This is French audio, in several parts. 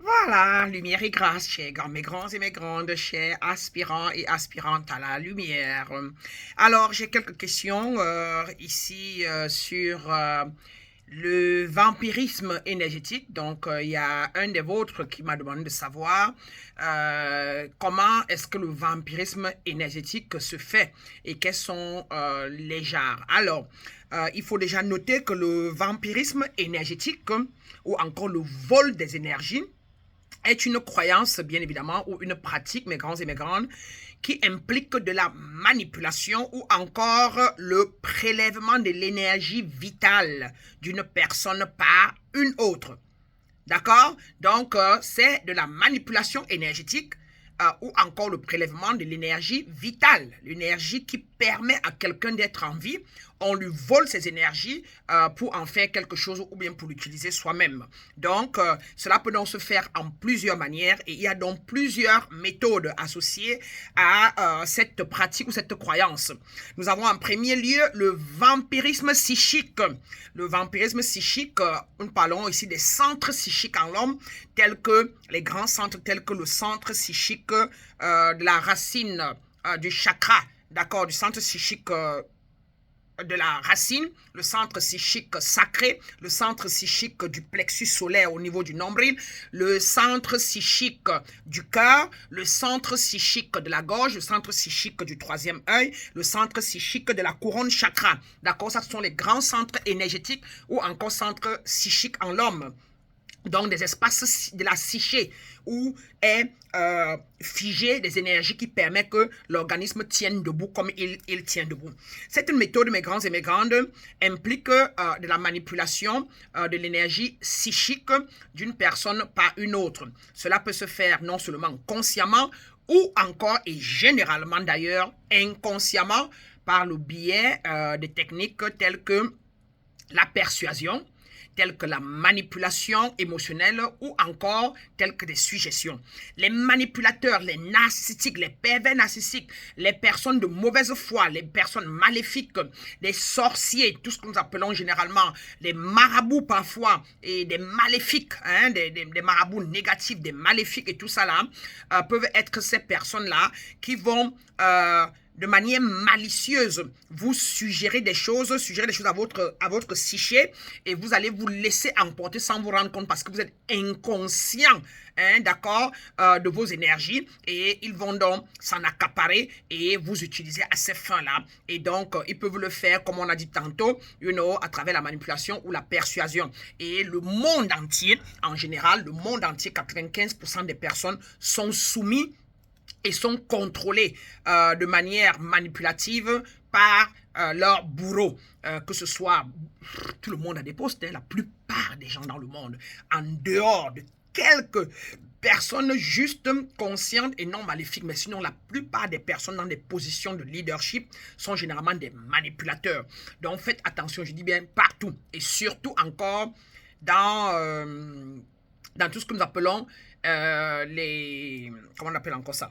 Voilà, lumière et grâce, chers mes grands et mes grandes, chers aspirants et aspirantes à la lumière. Alors, j'ai quelques questions ici sur le vampirisme énergétique. Donc, il y a un des vôtres qui m'a demandé de savoir comment est-ce que le vampirisme énergétique se fait et quels sont les genres. Alors, il faut déjà noter que le vampirisme énergétique ou encore le vol des énergies est une croyance, bien évidemment, ou une pratique, mes grands et mes grandes, qui implique de la manipulation ou encore le prélèvement de l'énergie vitale d'une personne par une autre. D'accord? Donc, c'est de la manipulation énergétique ou encore le prélèvement de l'énergie vitale, l'énergie qui permet à quelqu'un d'être en vie. On lui vole ses énergies pour en faire quelque chose ou bien pour l'utiliser soi-même. Donc, cela peut donc se faire en plusieurs manières et il y a donc plusieurs méthodes associées à cette pratique ou cette croyance. Nous avons en premier lieu le vampirisme psychique. Le vampirisme psychique, nous parlons ici des centres psychiques en l'homme, tels que les grands centres, tels que le centre psychique de la racine du chakra, d'accord, du centre psychique de la racine, le centre psychique sacré, le centre psychique du plexus solaire au niveau du nombril, le centre psychique du cœur, le centre psychique de la gorge, le centre psychique du troisième œil, le centre psychique de la couronne chakra. D'accord, ça ce sont les grands centres énergétiques ou encore centres psychiques en l'homme. Donc, des espaces de la psyché où est figé des énergies qui permettent que l'organisme tienne debout comme il tient debout. Cette méthode, mes grands et mes grandes, implique de la manipulation de l'énergie psychique d'une personne par une autre. Cela peut se faire non seulement consciemment ou encore et généralement d'ailleurs inconsciemment par le biais de techniques telles que la persuasion, telles que la manipulation émotionnelle ou encore telles que des suggestions. Les manipulateurs, les narcissiques, les pervers narcissiques, les personnes de mauvaise foi, les personnes maléfiques, les sorciers, tout ce que nous appelons généralement les marabouts parfois et des maléfiques, hein, des marabouts négatifs, des maléfiques et tout ça là, peuvent être ces personnes-là qui vont de manière malicieuse, vous suggérez des choses à votre psyché et vous allez vous laisser emporter sans vous rendre compte parce que vous êtes inconscient, hein, d'accord, de vos énergies et ils vont donc s'en accaparer et vous utiliser à ces fins-là. Et donc, ils peuvent le faire, comme on a dit tantôt, à travers la manipulation ou la persuasion. Et le monde entier, en général, le monde entier, 95% des personnes sont soumis et sont contrôlés de manière manipulative par leurs bourreaux, que ce soit, tout le monde a des postes, hein, la plupart des gens dans le monde, en dehors de quelques personnes juste conscientes et non maléfiques, mais sinon la plupart des personnes dans des positions de leadership sont généralement des manipulateurs. Donc faites attention, je dis bien partout, et surtout encore dans tout ce que nous appelons comment on appelle encore ça,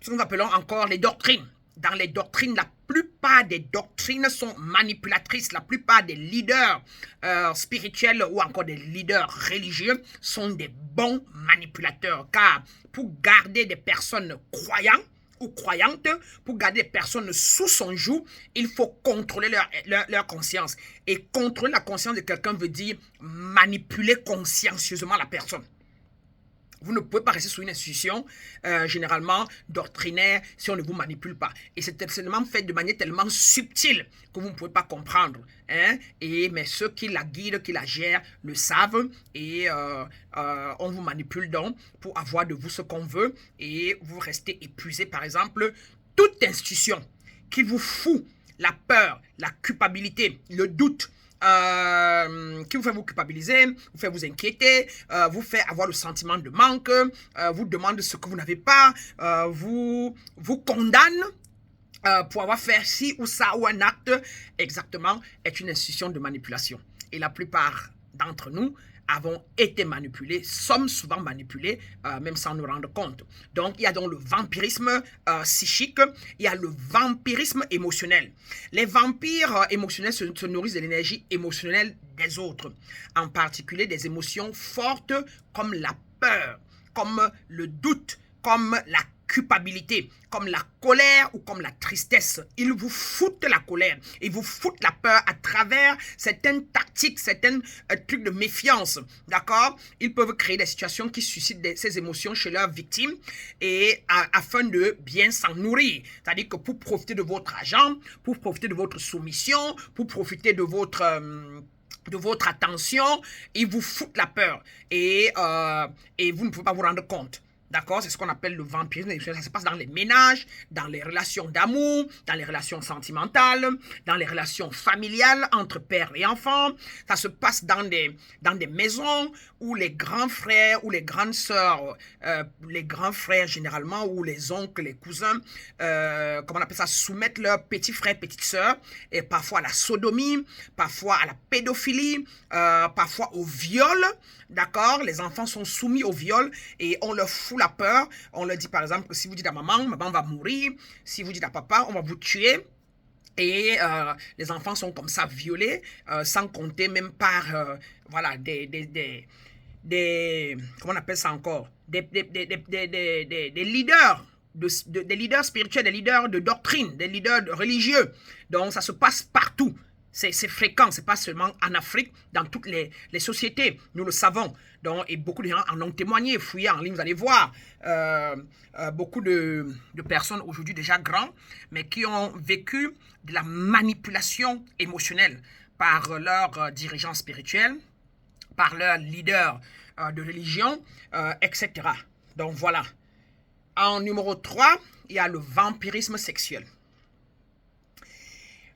ce que nous appelons encore les doctrines. Dans les doctrines, la plupart des doctrines sont manipulatrices. La plupart des leaders spirituels ou encore des leaders religieux sont des bons manipulateurs. Car pour garder des personnes croyantes ou croyantes, pour garder des personnes sous son joug, il faut contrôler leur conscience. Et contrôler la conscience de quelqu'un veut dire manipuler consciencieusement la personne. Vous ne pouvez pas rester sous une institution généralement doctrinaire si on ne vous manipule pas. Et c'est tellement fait de manière tellement subtile que vous ne pouvez pas comprendre. Hein? Mais ceux qui la guident, qui la gèrent, le savent et on vous manipule donc pour avoir de vous ce qu'on veut et vous restez épuisé. Par exemple, toute institution qui vous fout la peur, la culpabilité, le doute, qui vous fait vous culpabiliser, vous fait vous inquiéter, vous fait avoir le sentiment de manque, vous demande ce que vous n'avez pas, vous condamne pour avoir fait ci ou ça ou un acte, exactement, est une institution de manipulation. Et la plupart d'entre nous avons été manipulés, sommes souvent manipulés, même sans nous rendre compte. Donc, il y a donc le vampirisme psychique, il y a le vampirisme émotionnel. Les vampires émotionnels se nourrissent de l'énergie émotionnelle des autres, en particulier des émotions fortes comme la peur, comme le doute, comme la culpabilité, comme la colère ou comme la tristesse. Ils vous foutent la colère, ils vous foutent la peur à travers certaines tactiques, certains trucs de méfiance, d'accord? Ils peuvent créer des situations qui suscitent ces émotions chez leurs victimes et afin de bien s'en nourrir. C'est-à-dire que pour profiter de votre argent, pour profiter de votre soumission, pour profiter de votre attention, ils vous foutent la peur et vous ne pouvez pas vous rendre compte. D'accord? C'est ce qu'on appelle le vampirisme. Ça se passe dans les ménages, dans les relations d'amour, dans les relations sentimentales, dans les relations familiales entre père et enfant. Ça se passe dans des maisons où les grands frères ou les grandes sœurs, les grands frères généralement, ou les oncles, les cousins, comment on appelle ça, soumettent leurs petits frères, petites sœurs, et parfois à la sodomie, parfois à la pédophilie, parfois au viol. D'accord? Les enfants sont soumis au viol et on leur fout la peur. On leur dit par exemple que si vous dites à maman, maman va mourir. Si vous dites à papa, on va vous tuer. Et les enfants sont comme ça violés, sans compter même par voilà, comment on appelle ça encore? Des leaders. Des leaders spirituels, des leaders de doctrine, des leaders religieux. Donc ça se passe partout. C'est fréquent, c'est pas seulement en Afrique, dans toutes les sociétés, nous le savons. Donc, et beaucoup de gens en ont témoigné, fouillez en ligne, vous allez voir beaucoup de personnes aujourd'hui déjà grands, mais qui ont vécu de la manipulation émotionnelle par leurs dirigeants spirituels, par leurs leaders de religion, etc. Donc voilà. En numéro 3, il y a le vampirisme sexuel.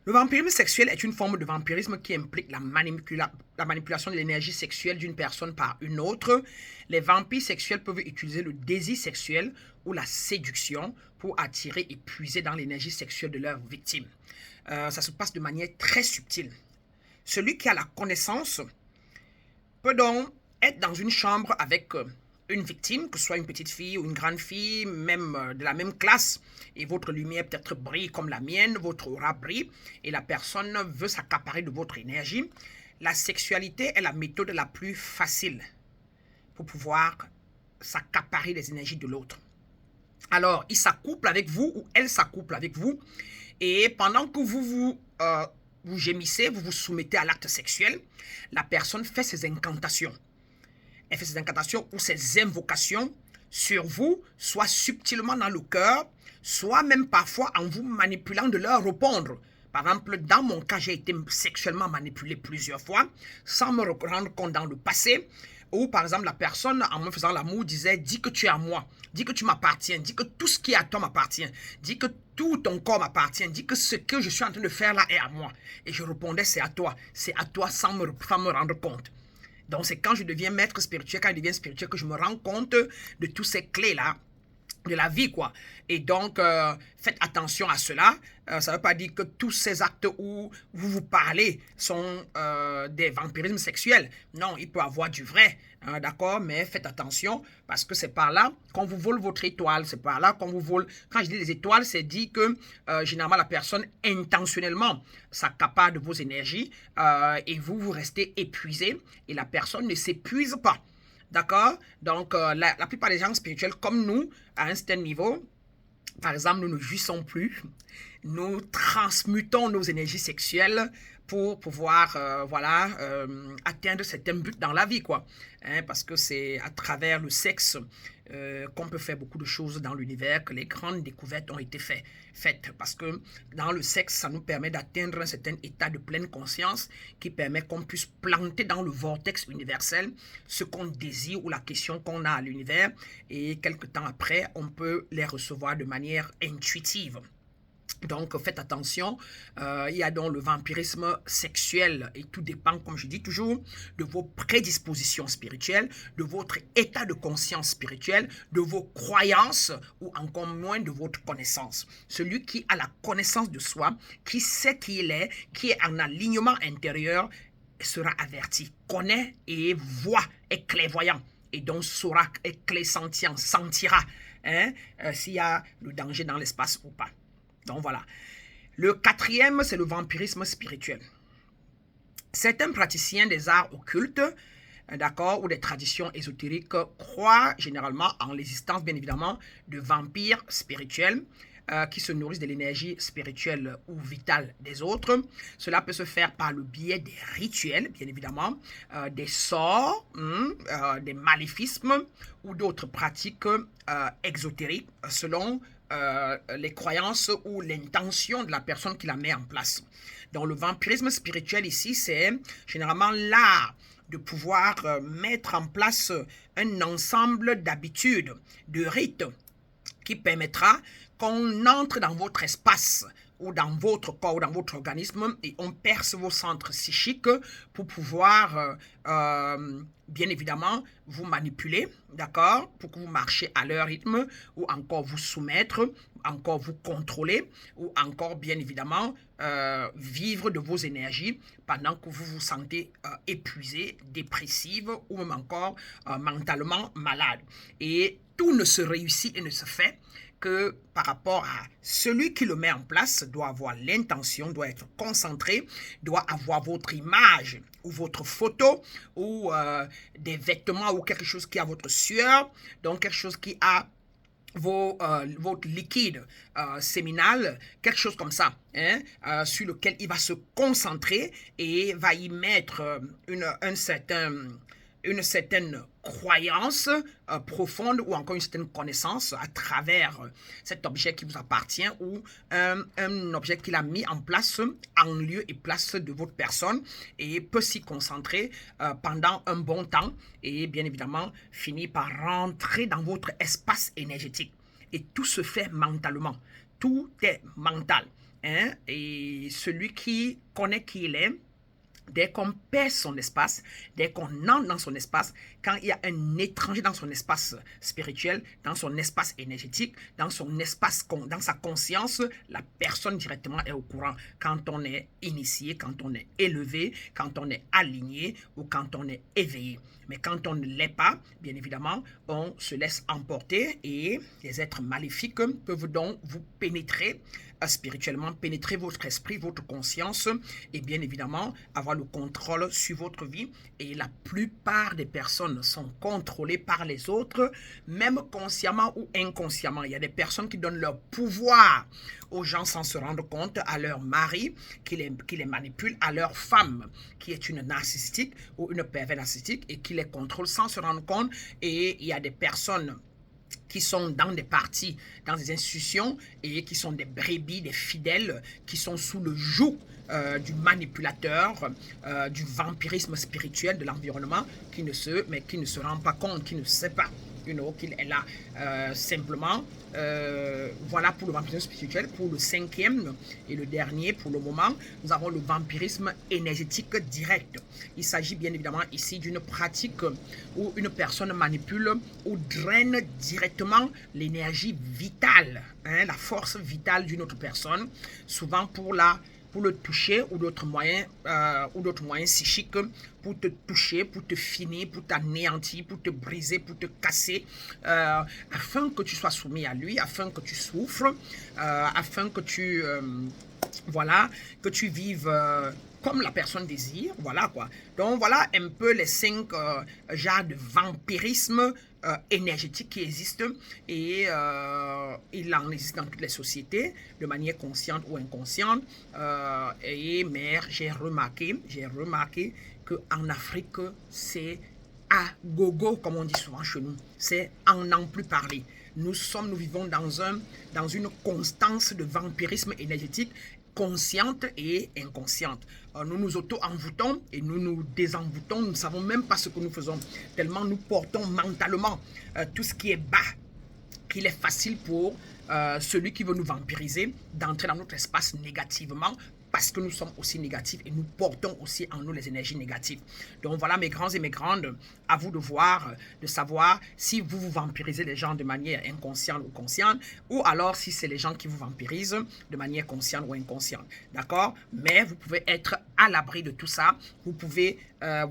Le vampirisme sexuel est une forme de vampirisme qui implique la manipulation de l'énergie sexuelle d'une personne par une autre. Les vampires sexuels peuvent utiliser le désir sexuel ou la séduction pour attirer et puiser dans l'énergie sexuelle de leur victime. Ça se passe de manière très subtile. Celui qui a la connaissance peut donc être dans une chambre avec une victime, que ce soit une petite fille ou une grande fille, même de la même classe, et votre lumière peut-être brille comme la mienne, votre aura brille, et la personne veut s'accaparer de votre énergie. La sexualité est la méthode la plus facile pour pouvoir s'accaparer des énergies de l'autre. Alors, il s'accouple avec vous ou elle s'accouple avec vous, et pendant que vous gémissez, vous vous soumettez à l'acte sexuel, la personne fait ses incantations. Elle fait ses incantations ou ses invocations sur vous, soit subtilement dans le cœur, soit même parfois en vous manipulant de leur répondre. Par exemple, dans mon cas, j'ai été sexuellement manipulé plusieurs fois, sans me rendre compte dans le passé, ou par exemple, la personne, en me faisant l'amour, disait « Dis que tu es à moi, dis que tu m'appartiens, dis que tout ce qui est à toi m'appartient, dis que tout ton corps m'appartient, dis que ce que je suis en train de faire là est à moi. » Et je répondais « C'est à toi sans me rendre compte. » Donc, c'est quand je deviens maître spirituel, quand je deviens spirituel, que je me rends compte de tous ces clés-là de la vie, quoi. Et donc, faites attention à cela. Ça ne veut pas dire que tous ces actes où vous parlez sont des vampirismes sexuels. Non, il peut y avoir du vrai, hein, d'accord? Mais faites attention parce que c'est par là qu'on vous vole votre étoile. C'est par là qu'on vous vole. Quand je dis les étoiles, c'est dit que généralement la personne intentionnellement s'accapare de vos énergies et vous restez épuisé et la personne ne s'épuise pas. D'accord? Donc, la plupart des gens spirituels comme nous, à un certain niveau, par exemple, nous ne jouissons plus. Nous transmutons nos énergies sexuelles pour pouvoir atteindre certains buts dans la vie, quoi. Hein, parce que c'est à travers le sexe qu'on peut faire beaucoup de choses dans l'univers, que les grandes découvertes ont été faites. Parce que dans le sexe, ça nous permet d'atteindre un certain état de pleine conscience qui permet qu'on puisse planter dans le vortex universel ce qu'on désire ou la question qu'on a à l'univers. Et quelque temps après, on peut les recevoir de manière intuitive. Donc, faites attention, il y a donc le vampirisme sexuel et tout dépend, comme je dis toujours, de vos prédispositions spirituelles, de votre état de conscience spirituelle, de vos croyances ou encore moins de votre connaissance. Celui qui a la connaissance de soi, qui sait qui il est, qui est en alignement intérieur, sera averti, connaît et voit, est clairvoyant et donc saura, est clairsentient, sentira s'il y a le danger dans l'espace ou pas. Donc voilà. Le quatrième, c'est le vampirisme spirituel. Certains praticiens des arts occultes d'accord, ou des traditions ésotériques croient généralement en l'existence, bien évidemment, de vampires spirituels qui se nourrissent de l'énergie spirituelle ou vitale des autres. Cela peut se faire par le biais des rituels, bien évidemment, des sorts, des maléfismes ou d'autres pratiques exotériques selon les croyances ou l'intention de la personne qui la met en place. Donc le vampirisme spirituel ici, c'est généralement l'art de pouvoir mettre en place un ensemble d'habitudes, de rites qui permettra qu'on entre dans votre espace ou dans votre corps ou dans votre organisme et on perce vos centres psychiques pour pouvoir bien évidemment vous manipuler, d'accord, pour que vous marchiez à leur rythme ou encore vous soumettre, encore vous contrôler ou encore bien évidemment vivre de vos énergies pendant que vous vous sentez épuisé, dépressive ou même encore mentalement malade. Et tout ne se réussit et ne se fait que par rapport à celui qui le met en place doit avoir l'intention, doit être concentré, doit avoir votre image ou votre photo ou des vêtements ou quelque chose qui a votre sueur, donc quelque chose qui a votre liquide séminal, quelque chose comme ça, hein, sur lequel il va se concentrer et va y mettre une certaine croyance profonde ou encore une certaine connaissance à travers cet objet qui vous appartient ou un objet qu'il a mis en place en lieu et place de votre personne et peut s'y concentrer pendant un bon temps et bien évidemment finit par rentrer dans votre espace énergétique. Et tout se fait mentalement. Tout est mental. Hein? Et celui qui connaît qui il est, dès qu'on perd son espace, dès qu'on entre dans son espace, quand il y a un étranger dans son espace spirituel, dans son espace énergétique, dans son espace, dans sa conscience, la personne directement est au courant. Quand on est initié, quand on est élevé, quand on est aligné ou quand on est éveillé. Mais quand on ne l'est pas, bien évidemment, on se laisse emporter et les êtres maléfiques peuvent donc vous pénétrer spirituellement, pénétrer votre esprit, votre conscience et bien évidemment avoir le contrôle sur votre vie. Et la plupart des personnes sont contrôlées par les autres, même consciemment ou inconsciemment. Il y a des personnes qui donnent leur pouvoir aux gens sans se rendre compte, à leur mari qui les manipule, à leur femme qui est une narcissique ou une pervers narcissique et qui les contrôle sans se rendre compte. Et il y a des personnes qui sont dans des partis, dans des institutions et qui sont des brebis, des fidèles, qui sont sous le joug du manipulateur, du vampirisme spirituel de l'environnement, qui ne se rend pas compte, qui ne sait pas qu'il est là. Simplement, voilà pour le vampirisme spirituel. Pour le cinquième et le dernier, pour le moment, nous avons le vampirisme énergétique direct. Il s'agit bien évidemment ici d'une pratique où une personne manipule ou draine directement l'énergie vitale, hein, la force vitale d'une autre personne, souvent pour le toucher ou d'autres moyens psychiques pour te toucher, pour te finir, pour t'anéantir, pour te briser, pour te casser, afin que tu sois soumis à lui, afin que tu souffres, afin que tu vives comme la personne désire, voilà quoi. Donc voilà un peu les 5 genres de vampirisme énergétique qui existent et il en existe dans toutes les sociétés de manière consciente ou inconsciente mais j'ai remarqué qu'en Afrique c'est à gogo comme on dit souvent chez nous, c'est en n'en plus parler. Nous vivons dans une constance de vampirisme énergétique consciente et inconsciente. Nous nous auto-envoûtons et nous nous désenvoûtons. Nous ne savons même pas ce que nous faisons, tellement nous portons mentalement tout ce qui est bas, qu'il est facile pour celui qui veut nous vampiriser d'entrer dans notre espace négativement, parce que nous sommes aussi négatifs et nous portons aussi en nous les énergies négatives. Donc voilà mes grands et mes grandes, à vous de voir, de savoir si vous vampirisez les gens de manière inconsciente ou consciente, ou alors si c'est les gens qui vous vampirisent de manière consciente ou inconsciente. D'accord? Mais vous pouvez être à l'abri de tout ça. Vous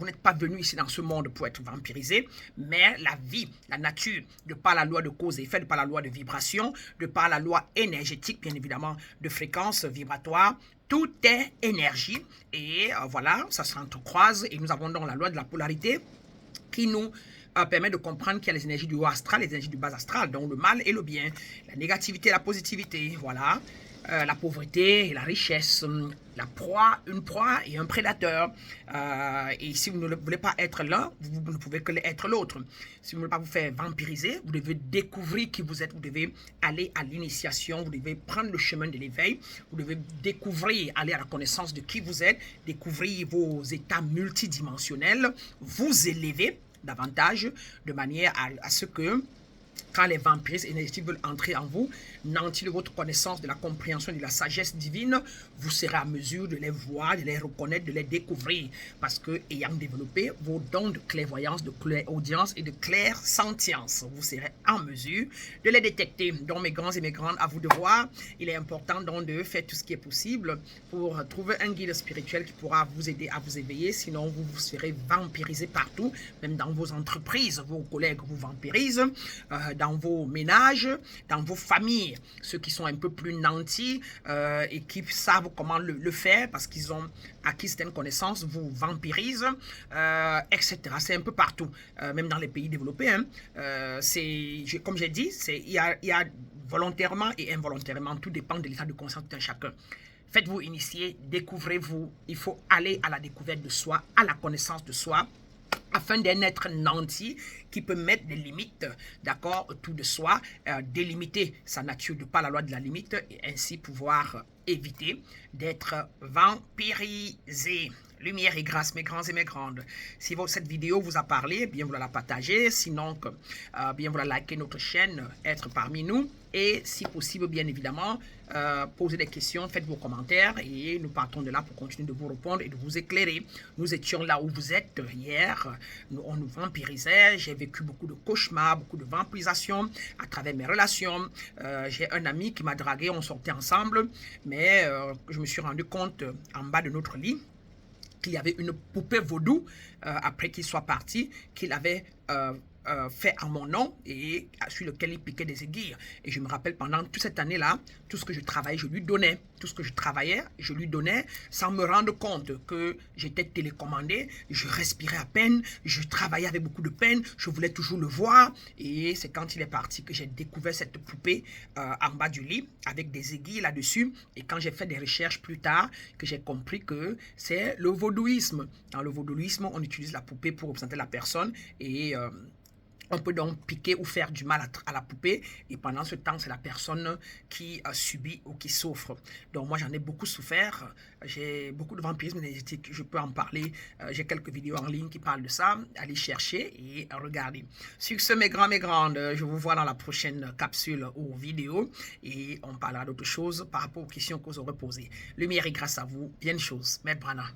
n'êtes pas venu ici dans ce monde pour être vampirisé, mais la vie, la nature, de par la loi de cause et effet, de par la loi de vibration, de par la loi énergétique, bien évidemment, de fréquence vibratoire, tout est énergie et voilà, ça s'entrecroise et nous avons donc la loi de la polarité qui nous permet de comprendre qu'il y a les énergies du haut astral, les énergies du bas astral, donc le mal et le bien, la négativité et la positivité, voilà. La pauvreté et la richesse, la proie, une proie et un prédateur. Et si vous ne voulez pas être l'un, vous ne pouvez que être l'autre. Si vous ne voulez pas vous faire vampiriser, vous devez découvrir qui vous êtes, vous devez aller à l'initiation, vous devez prendre le chemin de l'éveil, vous devez découvrir, aller à la connaissance de qui vous êtes, découvrir vos états multidimensionnels, vous élever davantage de manière à ce que quand les vampires énergétiques veulent entrer en vous, nantis de votre connaissance, de la compréhension, de la sagesse divine, vous serez à mesure de les voir, de les reconnaître, de les découvrir. Parce que, ayant développé vos dons de clairvoyance, de clairaudience et de clairsentience, vous serez en mesure de les détecter. Donc, mes grands et mes grandes, à vous de voir. Il est important donc de faire tout ce qui est possible pour trouver un guide spirituel qui pourra vous aider à vous éveiller. Sinon, vous vous serez vampirisé partout, même dans vos entreprises. Vos collègues vous vampirisent, dans vos ménages, dans vos familles, ceux qui sont un peu plus nantis et qui savent comment le faire parce qu'ils ont acquis certaines connaissances, vous vampirisent, etc. C'est un peu partout, même dans les pays développés. Hein. Comme j'ai dit, il y a volontairement et involontairement, tout dépend de l'état de conscience d'un chacun. Faites-vous initier, découvrez-vous, il faut aller à la découverte de soi, à la connaissance de soi, afin d'un être nanti qui peut mettre des limites, d'accord, autour de soi, délimiter sa nature de par la loi de la limite et ainsi pouvoir éviter d'être vampirisé. Lumière et grâce, mes grands et mes grandes. Si cette vidéo vous a parlé, bien vous la partagez. Sinon, bien vous la likez notre chaîne, être parmi nous. Et si possible, bien évidemment, posez des questions, faites vos commentaires et nous partons de là pour continuer de vous répondre et de vous éclairer. Nous étions là où vous êtes hier. On nous vampirisait. J'ai vécu beaucoup de cauchemars, beaucoup de vampirisation à travers mes relations. J'ai un ami qui m'a dragué, on sortait ensemble, mais je me suis rendu compte en bas de notre lit qu'il y avait une poupée vaudou, après qu'il soit parti, qu'il avait fait à mon nom et sur lequel il piquait des aiguilles. Et je me rappelle pendant toute cette année-là, tout ce que je travaillais, je lui donnais. Tout ce que je travaillais, je lui donnais sans me rendre compte que j'étais télécommandé, je respirais à peine, je travaillais avec beaucoup de peine, je voulais toujours le voir. Et c'est quand il est parti que j'ai découvert cette poupée en bas du lit avec des aiguilles là-dessus. Et quand j'ai fait des recherches plus tard, que j'ai compris que c'est le vaudouisme. Dans le vaudouisme, on utilise la poupée pour représenter la personne et on peut donc piquer ou faire du mal à la poupée et pendant ce temps, c'est la personne qui subit ou qui souffre. Donc moi, j'en ai beaucoup souffert. J'ai beaucoup de vampirisme énergétique, je peux en parler. J'ai quelques vidéos en ligne qui parlent de ça. Allez chercher et regarder. Sur ce, mes grands, mes grandes, je vous vois dans la prochaine capsule ou vidéo et on parlera d'autres choses par rapport aux questions que vous aurez posées. Lumière et grâce à vous, bien de choses. Maître Brana.